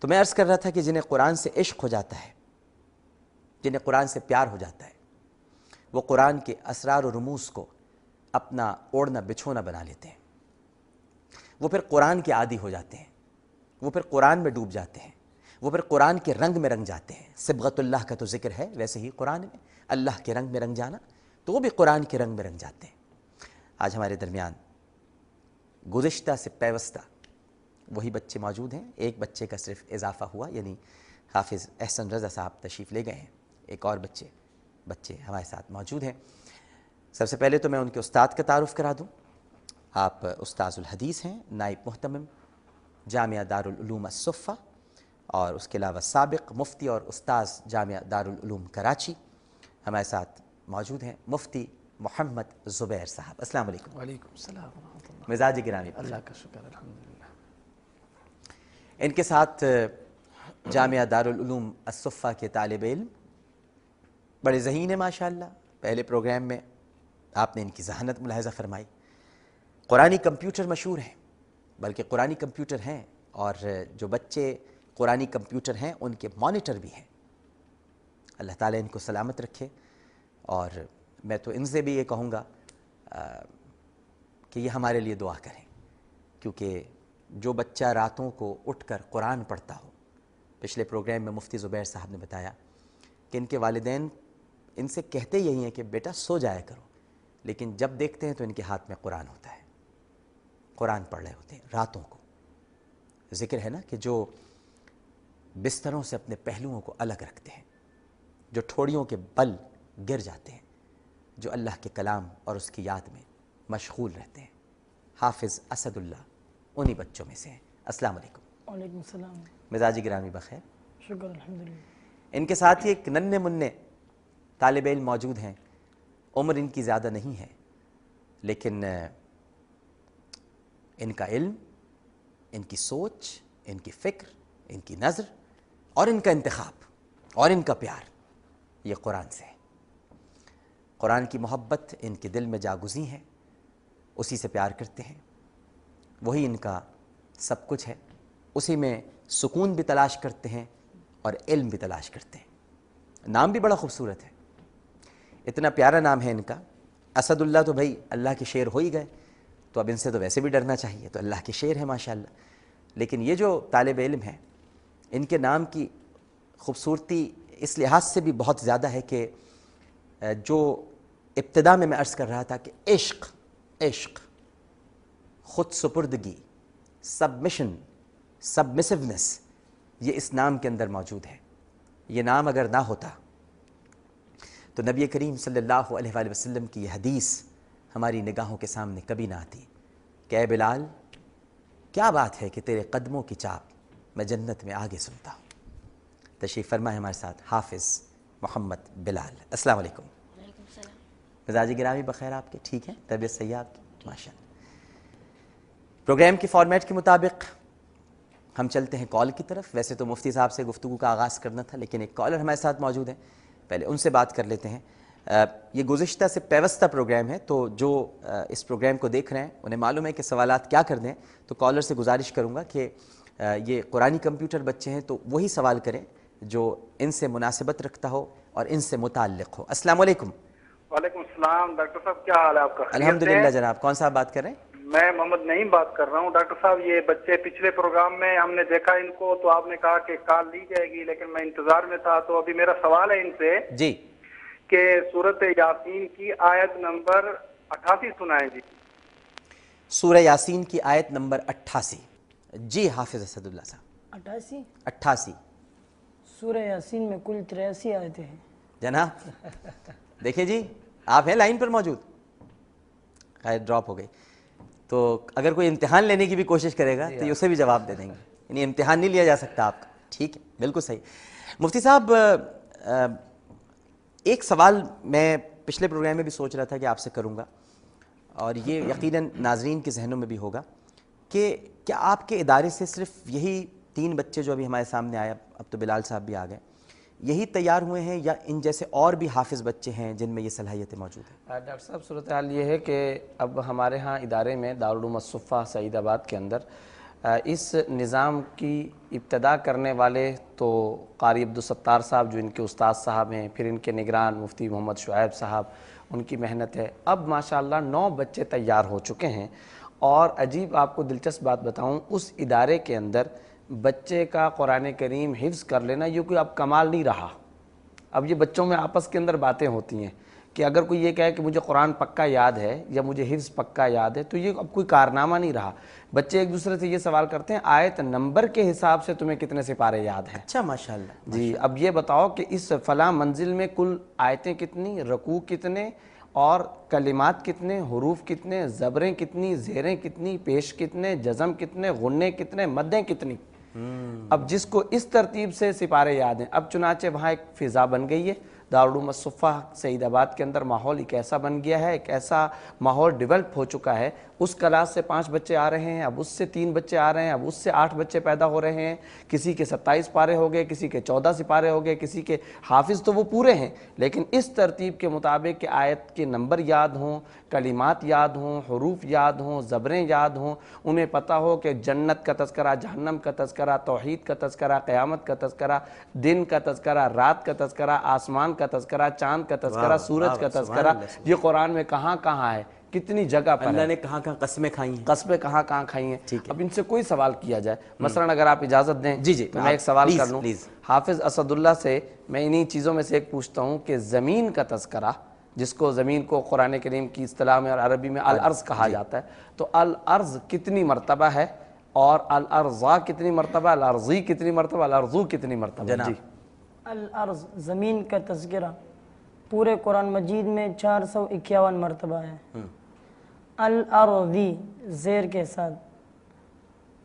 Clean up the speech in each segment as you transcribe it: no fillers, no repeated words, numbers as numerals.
تو میں عرض کر رہا تھا کہ جنہیں قرآن سے عشق ہو جاتا ہے، جنہیں قرآن سے پیار ہو جاتا ہے، وہ قرآن کے اسرار و رموز کو اپنا اوڑھنا بچھونا بنا لیتے ہیں، وہ پھر قرآن کے عادی ہو جاتے ہیں، وہ پھر قرآن میں ڈوب جاتے ہیں، وہ پھر قرآن کے رنگ میں رنگ جاتے ہیں۔ صبغت اللہ کا تو ذکر ہے، ویسے ہی قرآن میں اللہ کے رنگ میں رنگ جانا، تو وہ بھی قرآن کے رنگ میں رنگ جاتے ہیں۔ آج ہمارے درمیان گزشتہ سے پیوستہ وہی بچے موجود ہیں، ایک بچے کا صرف اضافہ ہوا، یعنی حافظ احسن رضا صاحب تشریف لے گئے ہیں، ایک اور بچے ہمارے ساتھ موجود ہیں۔ سب سے پہلے تو میں ان کے استاد کا تعارف کرا دوں۔ آپ استاذ الحدیث ہیں، نائب محتمم جامعہ دارالعلوم الصفہ، اور اس کے علاوہ سابق مفتی اور استاذ جامعہ دارالعلوم کراچی۔ ہمارے ساتھ موجود ہیں مفتی محمد زبیر صاحب۔ السلام علیکم۔ وعلیکم السلام ورحمۃ اللہ۔ مزاج گرامی، اللہ کا شکر الحمدللہ۔ ان کے ساتھ جامعہ دارالعلوم الصفہ کے طالب علم، بڑے ذہین ہیں ماشاءاللہ۔ پہلے پروگرام میں آپ نے ان کی ذہانت ملاحظہ فرمائی۔ قرآنی کمپیوٹر مشہور ہیں، بلکہ قرآنی کمپیوٹر ہیں، اور جو بچے قرآنی کمپیوٹر ہیں ان کے مانیٹر بھی ہیں۔ اللہ تعالیٰ ان کو سلامت رکھے، اور میں تو ان سے بھی یہ کہوں گا کہ یہ ہمارے لیے دعا کریں، کیونکہ جو بچہ راتوں کو اٹھ کر قرآن پڑھتا ہو، پچھلے پروگرام میں مفتی زبیر صاحب نے بتایا کہ ان کے والدین ان سے کہتے یہی ہیں کہ بیٹا سو جایا کرو، لیکن جب دیکھتے ہیں تو ان کے ہاتھ میں قرآن ہوتا ہے، قرآن پڑھ رہے ہوتے ہیں راتوں کو۔ ذکر ہے نا کہ جو بستروں سے اپنے پہلوؤں کو الگ رکھتے ہیں، جو ٹھوڑیوں کے بل گر جاتے ہیں، جو اللہ کے کلام اور اس کی یاد میں مشغول رہتے ہیں، حافظ اسد اللہ انہی بچوں میں سے ہیں۔ السلام علیکم۔ وعلیکم السلام۔ مزاج گرامی بخیر؟ شکر الحمدللہ۔ ان کے ساتھ ہی ایک ننھے منھے طالب علم موجود ہیں، عمر ان کی زیادہ نہیں ہے، لیکن ان کا علم، ان کی سوچ، ان کی فکر، ان کی نظر اور ان کا انتخاب اور ان کا پیار یہ قرآن سے ہے۔ قرآن کی محبت ان کے دل میں جاگزی ہے، اسی سے پیار کرتے ہیں، وہی ان کا سب کچھ ہے، اسی میں سکون بھی تلاش کرتے ہیں اور علم بھی تلاش کرتے ہیں۔ نام بھی بڑا خوبصورت ہے، اتنا پیارا نام ہے ان کا، اسد اللہ۔ تو بھائی اللہ کے شیر ہو ہی گئے، تو اب ان سے تو ویسے بھی ڈرنا چاہیے، تو اللہ کے شیر ہے ماشاءاللہ۔ لیکن یہ جو طالب علم ہیں، ان کے نام کی خوبصورتی اس لحاظ سے بھی بہت زیادہ ہے کہ جو ابتدا میں عرض کر رہا تھا کہ عشق، خود سپردگی، سبمشن، سبمسونیس، یہ اس نام کے اندر موجود ہے۔ یہ نام اگر نہ ہوتا تو نبی کریم صلی اللہ علیہ وآلہ وسلم کی یہ حدیث ہماری نگاہوں کے سامنے کبھی نہ آتی کہ اے بلال، کیا بات ہے کہ تیرے قدموں کی چاپ میں جنت میں آگے سنتا ہوں۔ تشریف فرمائے ہمارے ساتھ حافظ محمد بلال۔ السلام علیکم۔ وعلیکم السلام۔ مزاج گرامی بخیر آپ کے؟ ٹھیک ہیں؟ طبیعت صحیح آپ کی؟ ماشاءاللہ۔ پروگرام کی فارمیٹ کے مطابق ہم چلتے ہیں کال کی طرف۔ ویسے تو مفتی صاحب سے گفتگو کا آغاز کرنا تھا، لیکن ایک کالر ہمارے ساتھ موجود ہیں، پہلے ان سے بات کر لیتے ہیں۔ یہ گزشتہ سے پیوستہ پروگرام ہے، تو جو اس پروگرام کو دیکھ رہے ہیں انہیں معلوم ہے کہ سوالات کیا کر دیں، تو کالر سے گزارش کروں گا کہ یہ قرآنی کمپیوٹر بچے ہیں تو وہی سوال کریں جو ان سے مناسبت رکھتا ہو اور ان سے متعلق ہو۔ السلام علیکم۔ وعلیکم السلام ڈاکٹر صاحب، کیا حال ہے آپ کا؟ الحمدللہ جناب، کون صاحب بات کر رہے ہیں؟ میں محمد نعیم بات کر رہا ہوں۔ ڈاکٹر صاحب، یہ بچے پچھلے پروگرام میں ہم نے دیکھا ان کو، تو آپ نے کہا کہ کال لی جائے گی، لیکن میں انتظار میں تھا۔ تو ابھی میرا سوال ہے ان سے جی کہ سورۃ یاسین کی آیت نمبر 88 سنائیں جی۔ سورہ یاسین کی آیت نمبر 88۔ جی حافظ اسد اللہ صاحب۔ 88۔ سورہ یاسین میں کل 83 آیتیں ہیں جناب دیکھیں جی، آپ ہیں لائن پر موجود؟ خیر ڈراپ ہو گئی، تو اگر کوئی امتحان لینے کی بھی کوشش کرے گا تو اسے بھی جواب دے دیں گے، یعنی امتحان نہیں لیا جا سکتا آپ کا۔ ٹھیک ہے، بالکل صحیح۔ مفتی صاحب، ایک سوال میں پچھلے پروگرام میں بھی سوچ رہا تھا کہ آپ سے کروں گا، اور یہ یقیناً ناظرین کے ذہنوں میں بھی ہوگا کہ کیا آپ کے ادارے سے صرف یہی 3 بچے جو ابھی ہمارے سامنے آئے، اب تو بلال صاحب بھی آ گئے، یہی تیار ہوئے ہیں، یا ان جیسے اور بھی حافظ بچے ہیں جن میں یہ صلاحیتیں موجود ہیں؟ ڈاکٹر صاحب، صورتحال یہ ہے کہ اب ہمارے ہاں ادارے میں دارالعلوم الصفہ سعید آباد کے اندر اس نظام کی ابتدا کرنے والے تو قاری عبدالستار صاحب جو ان کے استاد صاحب ہیں، پھر ان کے نگران مفتی محمد شعیب صاحب، ان کی محنت ہے۔ اب ماشاءاللہ 9 بچے تیار ہو چکے ہیں، اور عجیب آپ کو دلچسپ بات بتاؤں، اس ادارے کے اندر بچے کا قرآن کریم حفظ کر لینا یہ کوئی اب کمال نہیں رہا۔ اب یہ بچوں میں آپس کے اندر باتیں ہوتی ہیں کہ اگر کوئی یہ کہے کہ مجھے قرآن پکا یاد ہے یا مجھے حفظ پکا یاد ہے تو یہ اب کوئی کارنامہ نہیں رہا۔ بچے ایک دوسرے سے یہ سوال کرتے ہیں آیت نمبر کے حساب سے تمہیں کتنے سپارے یاد ہیں؟ اچھا ماشاءاللہ جی اب یہ بتاؤ کہ اس فلاں منزل میں کل آیتیں کتنی، رکوع کتنے، اور کلمات کتنے، حروف کتنے، زبریں کتنی، زیریں کتنی، پیش کتنے، جزم کتنے، غنے کتنے، مدیں کتنی۔ اب جس کو اس ترتیب سے سپارے یاد ہیں، اب چنانچہ وہاں ایک فضا بن گئی ہے۔ دارالعلوم الصفہ سعید آباد کے اندر ماحول ایک ایسا بن گیا ہے، ایک ایسا ماحول ڈیولپ ہو چکا ہے، اس کلاس سے 5 بچے آ رہے ہیں، اب اس سے 3 بچے آ رہے ہیں، اب اس سے 8 بچے پیدا ہو رہے ہیں، کسی کے 27 پارے ہو گئے، کسی کے 14 سپارے ہو گئے، کسی کے حافظ تو وہ پورے ہیں، لیکن اس ترتیب کے مطابق کہ آیت کے نمبر یاد ہوں، کلمات یاد ہوں، حروف یاد ہوں، زبریں یاد ہوں، انہیں پتہ ہو کہ جنت کا تذکرہ، جہنم کا تذکرہ، توحید کا تذکرہ، قیامت کا تذکرہ، دن کا تذکرہ، رات کا تذکرہ، آسمان کا تذکرہ، چاند کا تذکرہ، سورج کا تذکرہ، یہ قرآن میں کہاں کہاں ہے، کتنی جگہ پر اللہ نے کہاں کہاں قسمیں کھائی ہیں، قسمیں کہاں کہاں کھائی ہیں۔ ٹھیک ہے، اب ان سے کوئی سوال کیا جائے، مثلا اگر آپ اجازت دیں جی تو میں ایک سوال کر لوں۔ پلیز۔ حافظ اسد اللہ سے میں انہی چیزوں میں سے ایک پوچھتا ہوں کہ زمین کا تذکرہ، جس کو زمین کو قرآن کریم کی اصطلاح میں اور عربی میں الارض کہا جاتا ہے، تو الارض کتنی مرتبہ ہے، اور الارضا کتنی مرتبہ، الارضی کتنی مرتبہ، الارضو کتنی مرتبہ؟ جناب جی الارض زمین کا تذکرہ پورے قرآن مجید میں 451 مرتبہ ہے۔ الارضی زیر کے ساتھ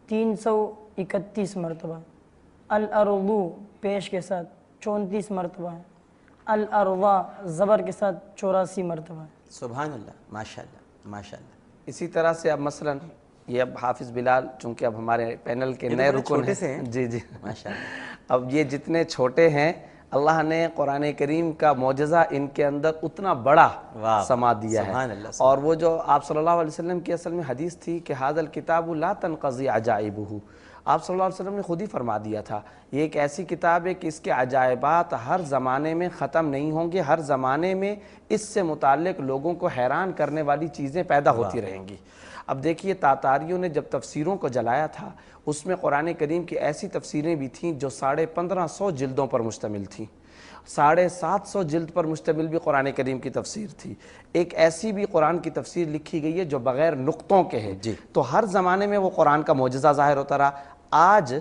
331 مرتبہ، الارضو پیش کے ساتھ 34 مرتبہ ہے، الارضا زبر کے ساتھ 84 مرتبہ ہے۔ سبحان اللہ، ماشاءاللہ ماشاءاللہ۔ اسی طرح سے اب مثلا یہ اب حافظ بلال چونکہ اب ہمارے پینل کے نئے رکن چھوٹے سے ہیں، جی جی ماشاءاللہ۔ اب یہ جتنے چھوٹے ہیں اللہ نے قرآن کریم کا معجزہ ان کے اندر اتنا بڑا سما دیا ہے، سبحان اللہ۔ اور وہ جو آپ صلی اللہ علیہ وسلم کی اصل میں حدیث تھی کہ ھذا الکتاب لا تنقضی عجائبہ، آپ صلی اللہ علیہ وسلم نے خود ہی فرما دیا تھا یہ ایک ایسی کتاب ہے کہ اس کے عجائبات ہر زمانے میں ختم نہیں ہوں گے، ہر زمانے میں اس سے متعلق لوگوں کو حیران کرنے والی چیزیں پیدا ہوتی رہیں گی۔ اب دیکھیے تاتاریوں نے جب تفسیروں کو جلایا تھا اس میں قرآن کریم کی ایسی تفسیریں بھی تھیں جو 1550 جلدوں پر مشتمل تھیں، 750 جلد پر مشتمل بھی قرآن کریم کی تفسیر تھی، ایک ایسی بھی قرآن کی تفسیر لکھی گئی ہے جو بغیر نقطوں کے ہے۔ تو ہر زمانے میں وہ قرآن کا معجزہ ظاہر ہوتا رہا۔ آج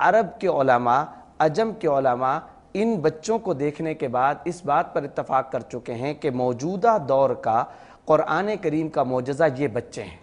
عرب کے علماء، عجم کے علماء ان بچوں کو دیکھنے کے بعد اس بات پر اتفاق کر چکے ہیں کہ موجودہ دور کا قرآن کریم کا معجزہ یہ بچے ہیں۔